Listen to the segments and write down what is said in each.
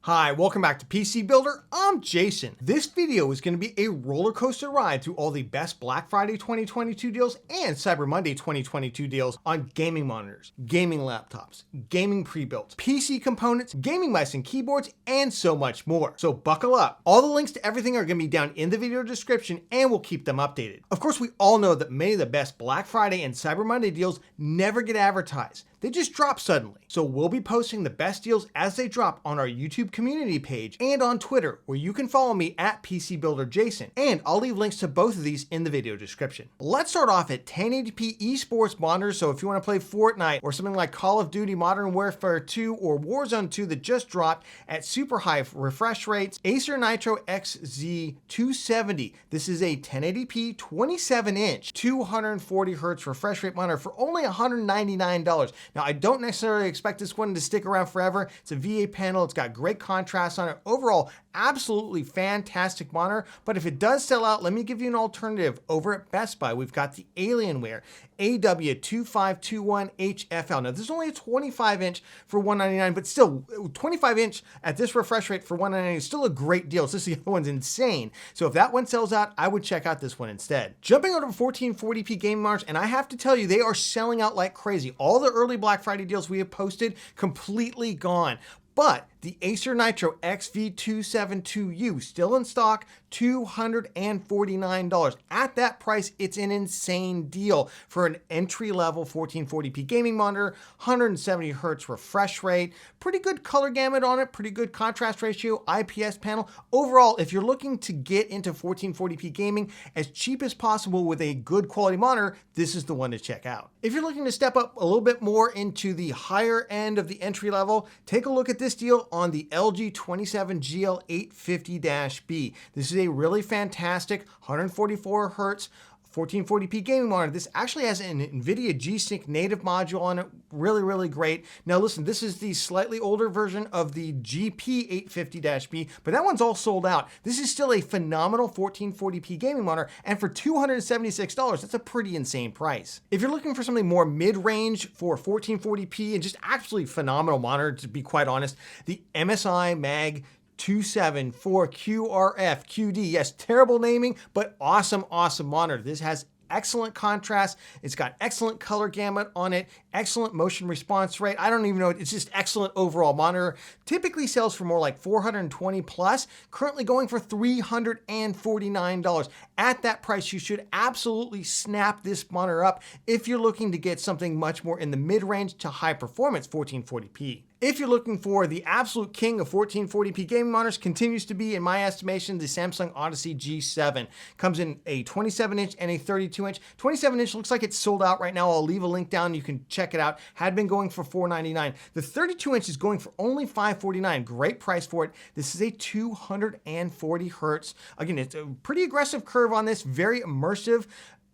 Hi, welcome back to PC Builder. I'm Jason. This video is going to be a roller coaster ride through all the best Black Friday 2022 deals and Cyber Monday 2022 deals on gaming monitors, gaming laptops, gaming pre-builts, PC components, gaming mice and keyboards, and so much more. So buckle up. All the links to everything are going to be down in the video description and we'll keep them updated. Of course, we all know that many of the best Black Friday and Cyber Monday deals never get advertised. They just drop suddenly. So we'll be posting the best deals as they drop on our YouTube community page and on Twitter, where you can follow me at PC Builder Jason. And I'll leave links to both of these in the video description. Let's start off at 1080p esports monitors. So if you want to play Fortnite or something like Call of Duty Modern Warfare 2 or Warzone 2 that just dropped at super high refresh rates, Acer Nitro XZ270. This is a 1080p 27-inch 240 hertz refresh rate monitor for only $199. Now, I don't necessarily expect this one to stick around forever. It's a VA panel. It's got great contrast on it. Overall, absolutely fantastic monitor. But if it does sell out, let me give you an alternative. Over at Best Buy, we've got the Alienware AW2521HFL. Now, this is only a 25-inch for $199, but still, 25-inch at this refresh rate for $199 is still a great deal. So this the other one's insane. So if that one sells out, I would check out this one instead. Jumping over to 1440p gaming monitors, and I have to tell you, they are selling out like crazy. All the early Black Friday deals we have posted, completely gone. But the Acer Nitro XV272U still in stock, $249. At that price, it's an insane deal for an entry-level 1440p gaming monitor, 170 hertz refresh rate, pretty good color gamut on it, pretty good contrast ratio, IPS panel. Overall, if you're looking to get into 1440p gaming as cheap as possible with a good quality monitor, this is the one to check out. If you're looking to step up a little bit more into the higher end of the entry level, take a look at this deal on the LG 27GL850-B. This is a really fantastic 144 hertz 1440p gaming monitor. This actually has an NVIDIA G-Sync native module on it. Really great. Now listen, this is the slightly older version of the GP850-B, but that one's all sold out. This is still a phenomenal 1440p gaming monitor, and for $276, that's a pretty insane price. If you're looking for something more mid-range for 1440p and just absolutely phenomenal monitor, to be quite honest, the MSI Mag 274QRF QD. Yes, terrible naming, but awesome monitor. This has excellent contrast. It's got excellent color gamut on it, excellent motion response rate. I don't even know. It's just excellent overall monitor. Typically sells for more like $420 plus, currently going for $349. At that price, you should absolutely snap this monitor up if you're looking to get something much more in the mid-range to high performance 1440p. If you're looking for the absolute king of 1440p gaming monitors, continues to be, in my estimation, the Samsung Odyssey G7. Comes in a 27-inch and a 32-inch. 27-inch looks like it's sold out right now. I'll leave a link down. You can check it out. Had been going for $499. The 32-inch is going for only $549. Great price for it. This is a 240 hertz. Again, it's a pretty aggressive curve on this. Very immersive.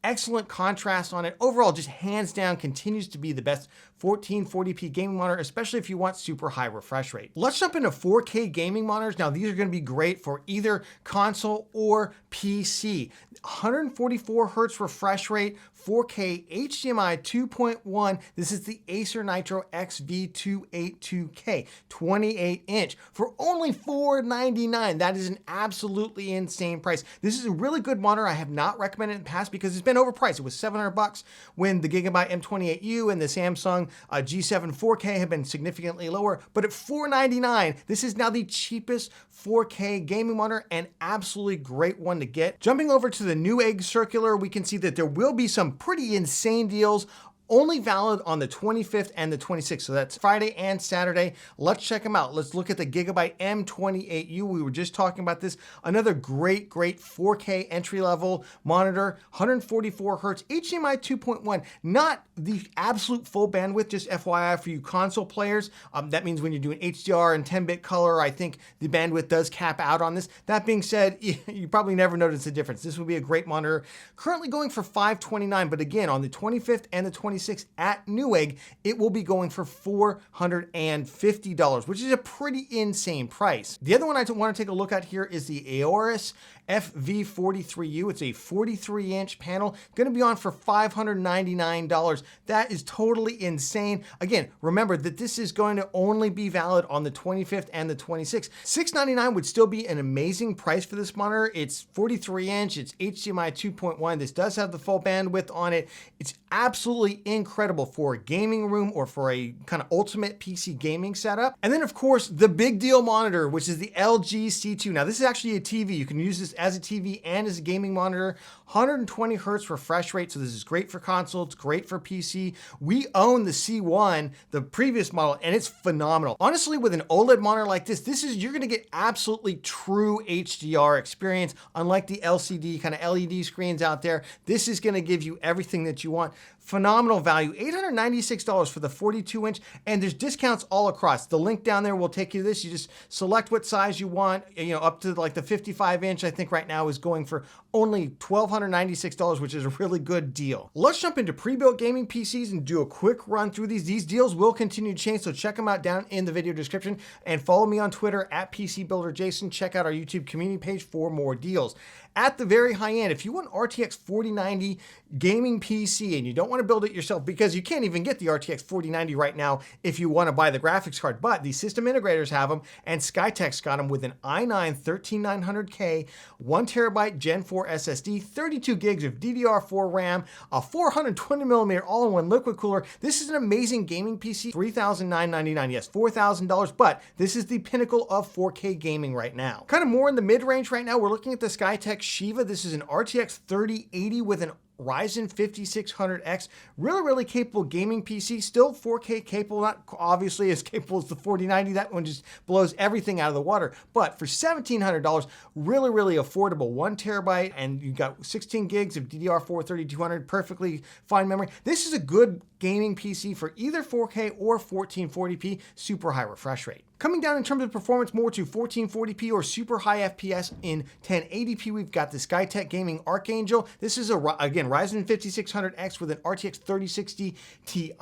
Excellent contrast on it. Overall, just hands down continues to be the best 1440p gaming monitor, especially if you want super high refresh rate. Let's jump into 4K gaming monitors. Now, these are going to be great for either console or PC. 144 hertz refresh rate, 4K HDMI 2.1. This is the Acer Nitro XV282K, 28-inch for only $499. That is an absolutely insane price. This is a really good monitor. I have not recommended it in the past because it's been overpriced. It was $700 when the Gigabyte M28U and the Samsung G7 4K have been significantly lower, but at $499, this is now the cheapest 4K gaming monitor, and absolutely great one to get. Jumping over to the Newegg circular, we can see that there will be some pretty insane deals only valid on the 25th and the 26th. So that's Friday and Saturday. Let's check them out. Let's look at the Gigabyte M28U. We were just talking about this. Another great 4K entry-level monitor, 144 hertz, HDMI 2.1. Not the absolute full bandwidth, just FYI for you console players. That means when you're doing HDR and 10-bit color, I think the bandwidth does cap out on this. That being said, you probably never notice the difference. This would be a great monitor. Currently going for $529, but again, on the 25th and the 26th, 2026 at Newegg, it will be going for $450, which is a pretty insane price. The other one I want to take a look at here is the Aorus FV43U. It's a 43-inch panel, going to be on for $599. That is totally insane. Again, remember that this is going to only be valid on the 25th and the 26th. $699 would still be an amazing price for this monitor. It's 43-inch, it's HDMI 2.1. This does have the full bandwidth on it. It's absolutely incredible for a gaming room or for a kind of ultimate PC gaming setup. And then of course, the big deal monitor, which is the LG C2. Now this is actually a TV. You can use this as a TV and as a gaming monitor. 120 hertz refresh rate, so this is great for console, it's great for PC. We own the C1, the previous model, and it's phenomenal. Honestly, with an OLED monitor like this, you're gonna get absolutely true HDR experience. Unlike the LCD kind of LED screens out there, this is gonna give you everything that you want. Phenomenal value, $896 for the 42-inch, and there's discounts all across. The link down there will take you to this. You just select what size you want, up to like the 55-inch, I think right now is going for only $1,296, which is a really good deal. Let's jump into pre-built gaming PCs and do a quick run through these. These deals will continue to change, so check them out down in the video description, and follow me on Twitter at PCBuilderJason. Check out our YouTube community page for more deals. At the very high end, if you want RTX 4090 gaming PC and you don't want to build it yourself, because you can't even get the RTX 4090 right now if you want to buy the graphics card, but the system integrators have them, and Skytech's got them with an i9 13900K, 1TB Gen 4 SSD, 32 gigs of DDR4 RAM, a 420mm all-in-one liquid cooler. This is an amazing gaming PC, $3,999, yes, $4,000, but this is the pinnacle of 4K gaming right now. Kind of more in the mid-range right now, we're looking at the Skytech Shiva. This is an RTX 3080 with an Ryzen 5600X, really capable gaming PC, still 4K capable, not obviously as capable as the 4090, that one just blows everything out of the water, but for $1,700, really affordable, 1TB, and you got 16 gigs of DDR4 3200, perfectly fine memory. This is a good gaming PC for either 4K or 1440p, super high refresh rate. Coming down in terms of performance more to 1440p or super high FPS in 1080p, we've got the Skytech Gaming Archangel. This is again, Ryzen 5600X with an RTX 3060 Ti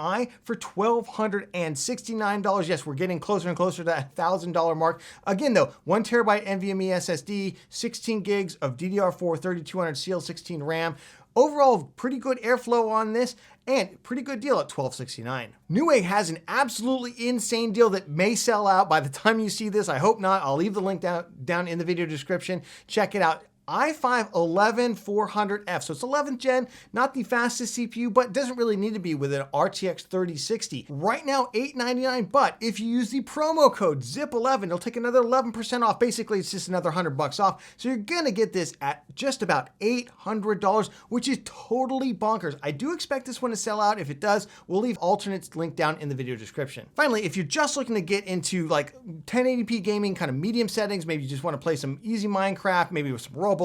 for $1,269. Yes, we're getting closer and closer to that $1,000 mark. Again though, 1TB NVMe SSD, 16 gigs of DDR4 3200 CL16 RAM. Overall, pretty good airflow on this, and pretty good deal at $1,269. Newegg has an absolutely insane deal that may sell out by the time you see this. I hope not. I'll leave the link down in the video description. Check it out. i5 11400F, so it's 11th gen, not the fastest CPU, but doesn't really need to be with an RTX 3060. Right now, $899, but if you use the promo code ZIP11, it'll take another 11% off. Basically, it's just another $100 off. So you're gonna get this at just about $800, which is totally bonkers. I do expect this one to sell out. If it does, we'll leave alternates linked down in the video description. Finally, if you're just looking to get into like 1080p gaming, kind of medium settings, maybe you just wanna play some easy Minecraft, maybe with some Roblox,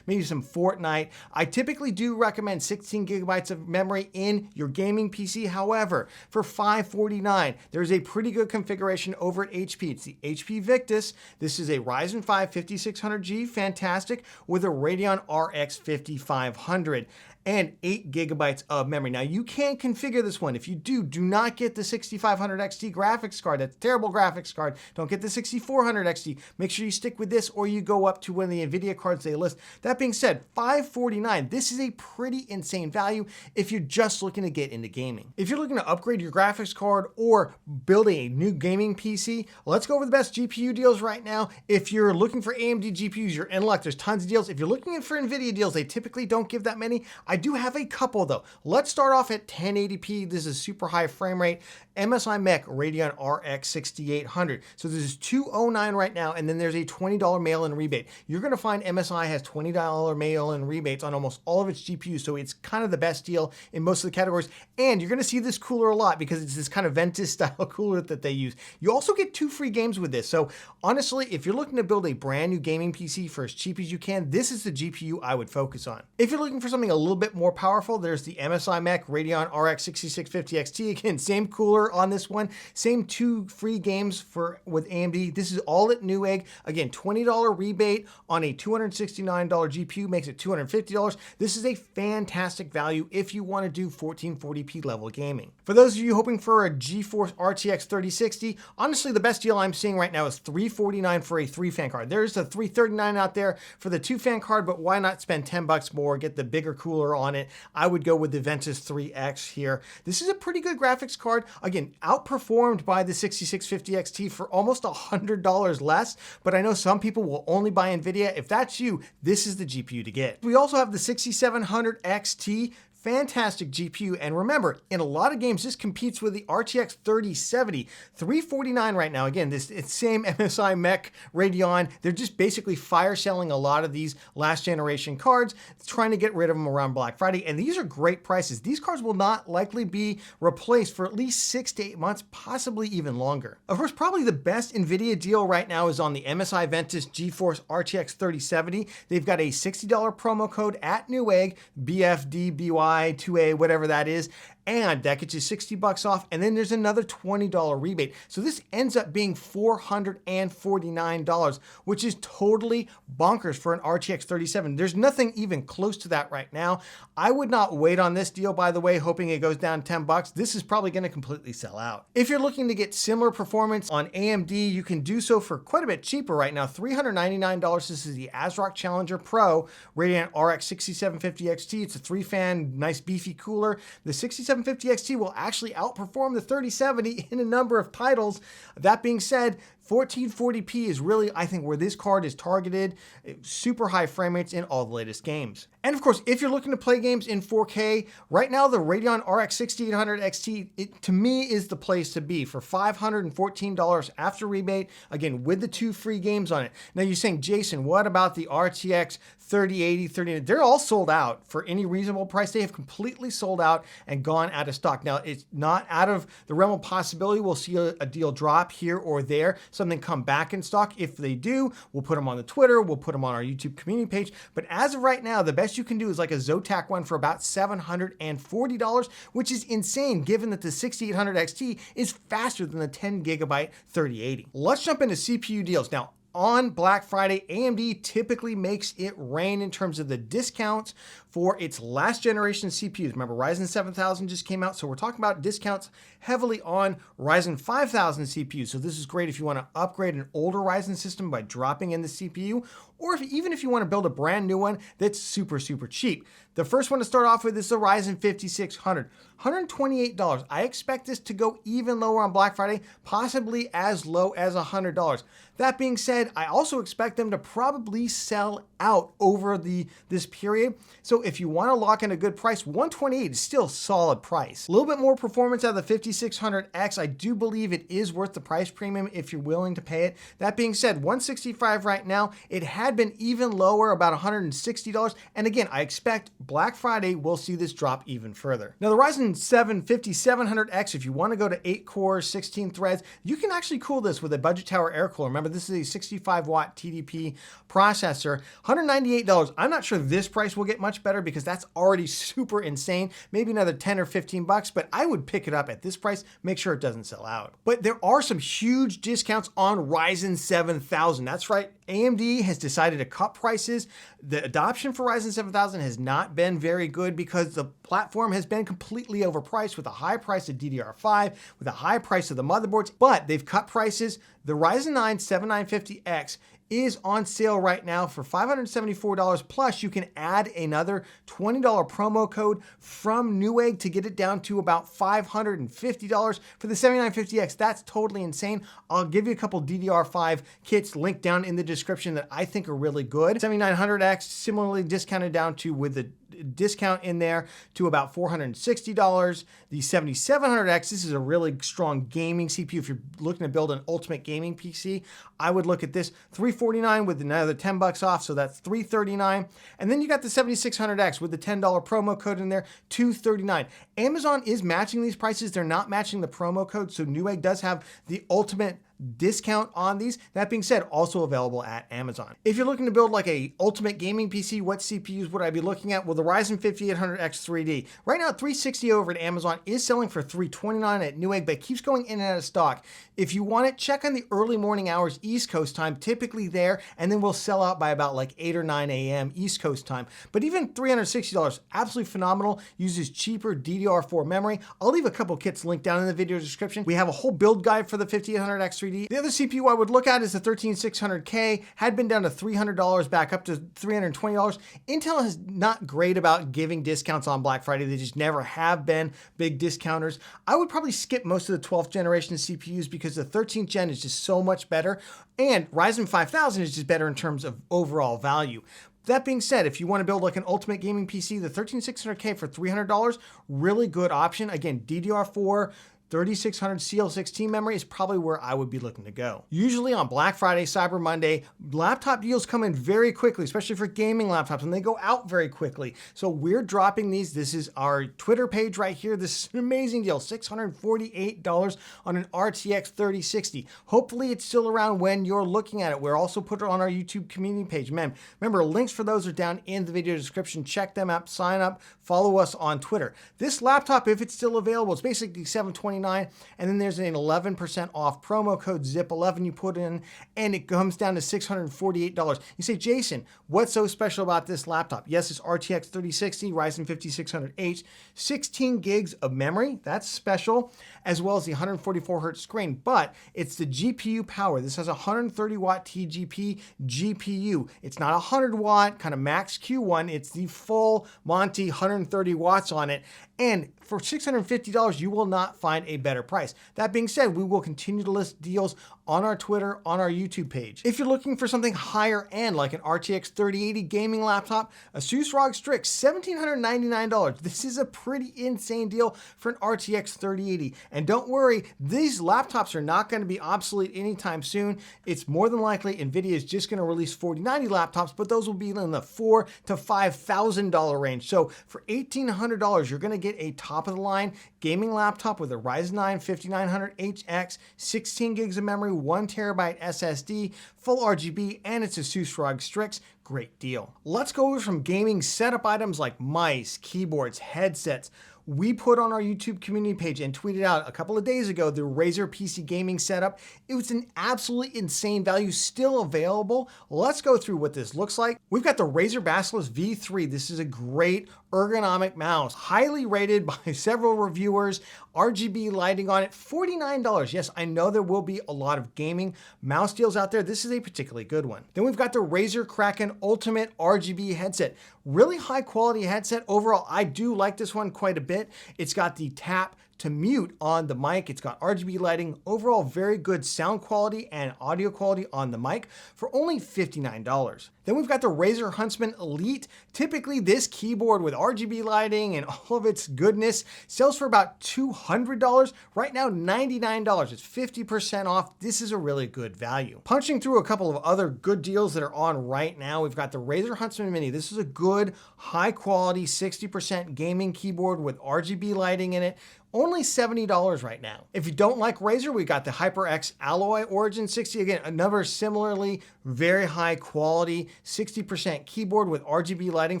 maybe some Fortnite. I typically do recommend 16 gigabytes of memory in your gaming PC. However, for $549, there's a pretty good configuration over at HP. It's the HP Victus. This is a Ryzen 5 5600G, fantastic, with a Radeon RX 5500. And 8 gigabytes of memory. Now you can configure this one. If you do not get the 6500 XT graphics card. That's a terrible graphics card. Don't get the 6400 XT. Make sure you stick with this, or you go up to one of the NVIDIA cards they list. That being said, $549, this is a pretty insane value if you're just looking to get into gaming. If you're looking to upgrade your graphics card or build a new gaming PC, let's go over the best GPU deals right now. If you're looking for AMD GPUs, you're in luck. There's tons of deals. If you're looking for NVIDIA deals, they typically don't give that many. I do have a couple though. Let's start off at 1080p. This is super high frame rate. MSI Mech Radeon RX 6800. So this is $209 right now, and then there's a $20 mail-in rebate. You're gonna find MSI has $20 mail-in rebates on almost all of its GPUs, so it's kind of the best deal in most of the categories. And you're gonna see this cooler a lot because it's this kind of Ventus style cooler that they use. You also get 2 free games with this. So honestly, if you're looking to build a brand new gaming PC for as cheap as you can, this is the GPU I would focus on. If you're looking for something a little bit more powerful, there's the MSI Mech Radeon RX 6650 XT. Again, same cooler cooler on this one. Same 2 free games with AMD. This is all at Newegg. Again, $20 rebate on a $269 GPU makes it $250. This is a fantastic value if you want to do 1440p level gaming. For those of you hoping for a GeForce RTX 3060, honestly, the best deal I'm seeing right now is $349 for a 3-fan card. There's a $339 out there for the 2-fan card, but why not spend $10 more, get the bigger cooler on it? I would go with the Ventus 3X here. This is a pretty good graphics card. Again, outperformed by the 6650 XT for almost $100 less, but I know some people will only buy NVIDIA. If that's you, this is the GPU to get. We also have the 6700 XT. Fantastic GPU, and remember, in a lot of games, this competes with the RTX 3070. $349 right now. Again, it's same MSI mech Radeon. They're just basically fire selling a lot of these last generation cards, trying to get rid of them around Black Friday, and these are great prices. These cards will not likely be replaced for at least 6 to 8 months, possibly even longer. Of course, probably the best NVIDIA deal right now is on the MSI Ventus GeForce RTX 3070. They've got a $60 promo code at Newegg, BFDBY 2A, whatever that is, and that gets you $60 off, and then there's another $20 rebate. So this ends up being $449, which is totally bonkers for an RTX 3070. There's nothing even close to that right now. I would not wait on this deal, by the way, hoping it goes down $10. This is probably going to completely sell out. If you're looking to get similar performance on AMD, you can do so for quite a bit cheaper right now, $399. This is the ASRock Challenger Pro Radeon RX 6750 XT. It's a 3-fan, nice beefy cooler. The 6750 XT will actually outperform the 3070 in a number of titles. That being said, 1440p is really, I think, where this card is targeted. Super high frame rates in all the latest games. And of course, if you're looking to play games in 4K, right now the Radeon RX 6800 XT, to me, is the place to be for $514 after rebate, again, with the 2 free games on it. Now you're saying, Jason, what about the RTX 3080, 3090? They're all sold out for any reasonable price. They have completely sold out and gone out of stock. Now, it's not out of the realm of possibility. We'll see a deal drop here or there, something come back in stock. If they do, we'll put them on the Twitter, we'll put them on our YouTube community page. But as of right now, the best you can do is like a Zotac one for about $740, which is insane given that the 6800 XT is faster than the 10 gigabyte 3080. Let's jump into CPU deals. Now, on Black Friday, AMD typically makes it rain in terms of the discounts for its last generation CPUs. Remember, Ryzen 7000 just came out, so we're talking about discounts heavily on Ryzen 5000 CPUs. So this is great if you want to upgrade an older Ryzen system by dropping in the CPU, or even if you want to build a brand new one that's super, super cheap. The first one to start off with is the Ryzen 5600, $128. I expect this to go even lower on Black Friday, possibly as low as $100. That being said, I also expect them to probably sell out over this period. So if you want to lock in a good price, $128 is still a solid price. A little bit more performance out of the 5600X. I do believe it is worth the price premium if you're willing to pay it. That being said, $165 right now. It had been even lower, about $160. And again, I expect Black Friday will see this drop even further. Now the Ryzen 7 5700X, if you want to go to 8 cores, 16 threads, you can actually cool this with a Budget Tower air cooler. Remember, this is a 65 watt TDP processor, $198. I'm not sure this price will get much better because that's already super insane. Maybe another 10 or 15 bucks, but I would pick it up at this price, make sure it doesn't sell out. But there are some huge discounts on Ryzen 7000. That's right, AMD has decided to cut prices. The adoption for Ryzen 7000 has not been very good because the platform has been completely overpriced with a high price of DDR5, with a high price of the motherboards, but they've cut prices. The Ryzen 9 7950X is on sale right now for $574, plus you can add another $20 promo code from Newegg to get it down to about $550 for the 7950X. That's totally insane. I'll give you a couple DDR5 kits linked down in the description that I think are really good. 7900X similarly discounted down to, with the discount in there, to about $460. The 7700X, this is a really strong gaming CPU. If you're looking to build an ultimate gaming PC, I would look at this. $349 with another 10 bucks off, so that's $339. And then you got the 7600X with the $10 promo code in there, $239. Amazon is matching these prices. They're not matching the promo code, so Newegg does have the ultimate discount on these. That being said, also available at Amazon. If you're looking to build like a ultimate gaming PC, what CPUs would I be looking at? Well, the Ryzen 5800X 3D. Right now, 360 over at Amazon is selling for $329 at Newegg, but it keeps going in and out of stock. If you want it, check on the early morning hours East Coast time, typically there, and then we'll sell out by about like 8 or 9 a.m. East Coast time. But even $360, absolutely phenomenal, uses cheaper DDR4 memory. I'll leave a couple kits linked down in the video description. We have a whole build guide for the 5800X 3D. The other CPU I would look at is the 13600K, had been down to $300, back up to $320. Intel is not great about giving discounts on Black Friday. They just never have been big discounters. I would probably skip most of the 12th generation CPUs because the 13th gen is just so much better, and Ryzen 5000 is just better in terms of overall value. That being said, if you want to build like an ultimate gaming PC, the 13600K for $300, really good option. Again, DDR4, 3600 CL16 memory is probably where I would be looking to go. Usually on Black Friday, Cyber Monday, laptop deals come in very quickly, especially for gaming laptops, and they go out very quickly. So we're dropping these. This is our Twitter page right here. This is an amazing deal, $648 on an RTX 3060. Hopefully it's still around when you're looking at it. We're also put it on our YouTube community page. Man, remember, links for those are down in the video description. Check them out, sign up, follow us on Twitter. This laptop, if it's still available, it's basically $729. And then there's an 11% off promo code ZIP11 you put in, and it comes down to $648. You say, Jason, what's so special about this laptop? Yes, it's RTX 3060, Ryzen 5600H, 16 gigs of memory. That's special, as well as the 144 hertz screen, but it's the GPU power. This has a 130 watt TGP GPU. It's not a 100 watt kind of max Q1. It's the full Monty 130 watts on it. And for $650, you will not find a better price. That being said, we will continue to list deals on our Twitter, on our YouTube page. If you're looking for something higher end, like an RTX 3080 gaming laptop, Asus ROG Strix, $1,799. This is a pretty insane deal for an RTX 3080. And don't worry, these laptops are not going to be obsolete anytime soon. It's more than likely NVIDIA is just going to release 4090 laptops, but those will be in the $4,000 to $5,000 range. So for $1,800, you're going to get a top of the line gaming laptop with a Ryzen 9 5900HX, 16 gigs of memory, 1 terabyte SSD, full RGB, and it's Asus ROG Strix. Great deal. Let's go over some gaming setup items like mice, keyboards, headsets. We put on our YouTube community page and tweeted out a couple of days ago the Razer PC gaming setup. It was an absolutely insane value, still available. Let's go through what this looks like. We've got the Razer Basilisk V3. This is a great ergonomic mouse, highly rated by several reviewers. RGB lighting on it, $49. Yes, I know there will be a lot of gaming mouse deals out there. This is a particularly good one. Then we've got the Razer Kraken Ultimate RGB headset. Really high quality headset. Overall, I do like this one quite a bit. It's got the tap to mute on the mic. It's got RGB lighting, overall very good sound quality and audio quality on the mic for only $59. Then we've got the Razer Huntsman Elite. Typically this keyboard with RGB lighting and all of its goodness sells for about $200. Right now, $99. It's 50% off. This is a really good value. Punching through a couple of other good deals that are on right now, we've got the Razer Huntsman Mini. This is a good, high quality, 60% gaming keyboard with RGB lighting in it. Only $70 right now. If you don't like Razer, we got the HyperX Alloy Origin 60. Again, another similarly very high quality 60% keyboard with RGB lighting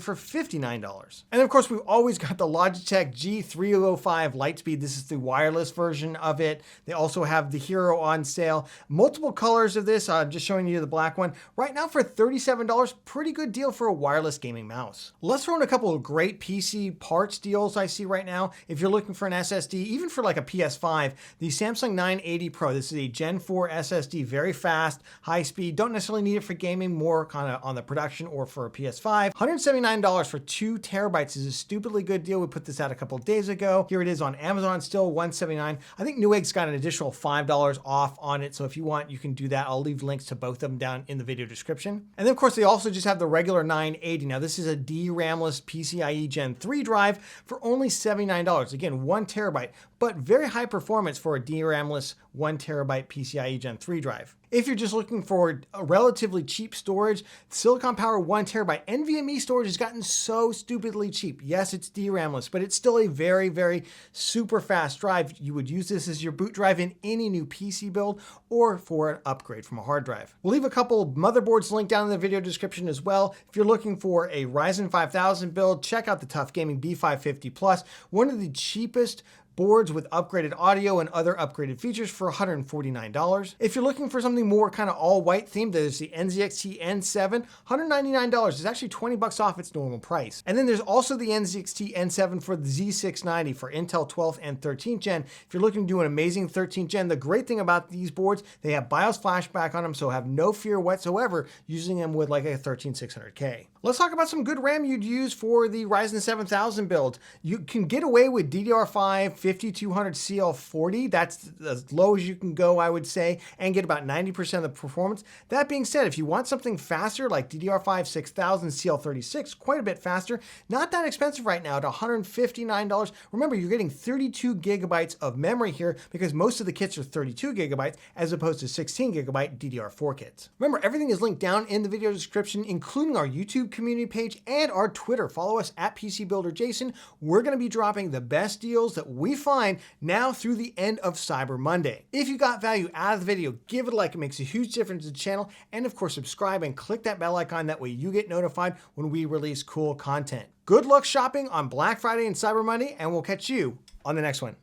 for $59. And of course, we've always got the Logitech G305 Lightspeed. This is the wireless version of it. They also have the Hero on sale. Multiple colors of this. I'm just showing you the black one. Right now for $37, pretty good deal for a wireless gaming mouse. Let's throw in a couple of great PC parts deals I see right now. If you're looking for an SSD, even for like a PS5, the Samsung 980 Pro. This is a Gen 4 SSD, very fast, high speed. Don't necessarily need it for gaming, more kind of on the production or for a PS5. $179 for 2 terabytes is a stupidly good deal. We put this out a couple of days ago. Here it is on Amazon, still $179. I think Newegg's got an additional $5 off on it. So if you want, you can do that. I'll leave links to both of them down in the video description. And then of course, they also just have the regular 980. Now this is a DRAM-less PCIe Gen 3 drive for only $79. Again, 1 terabyte, but very high performance for a DRAM-less 1 terabyte PCIe Gen 3 drive. If you're just looking for a relatively cheap storage, Silicon Power 1TB NVMe storage has gotten so stupidly cheap. Yes, it's DRAMless, but it's still a very, very super fast drive. You would use this as your boot drive in any new PC build or for an upgrade from a hard drive. We'll leave a couple of motherboards linked down in the video description as well. If you're looking for a Ryzen 5000 build, check out the Tough Gaming B550 Plus, one of the cheapest boards with upgraded audio and other upgraded features for $149. If you're looking for something more kind of all white themed, there's the NZXT N7, $199. It's actually 20 bucks off its normal price. And then there's also the NZXT N7 for the Z690 for Intel 12th and 13th gen. If you're looking to do an amazing 13th gen, the great thing about these boards, they have BIOS flashback on them, so have no fear whatsoever using them with like a 13600K. Let's talk about some good RAM you'd use for the Ryzen 7000 build. You can get away with DDR5 5200 CL40. That's as low as you can go, I would say, and get about 90% of the performance. That being said, if you want something faster like DDR5 6000 CL36, quite a bit faster, not that expensive right now at $159. Remember, you're getting 32 gigabytes of memory here because most of the kits are 32 gigabytes as opposed to 16 gigabyte DDR4 kits. Remember, everything is linked down in the video description, including our YouTube community page and our Twitter. Follow us at PC Builder Jason. We're going to be dropping the best deals that we find now through the end of Cyber Monday. If you got value out of the video, give it a like. It makes a huge difference to the channel. And of course, subscribe and click that bell icon. That way you get notified when we release cool content. Good luck shopping on Black Friday and Cyber Monday, and we'll catch you on the next one.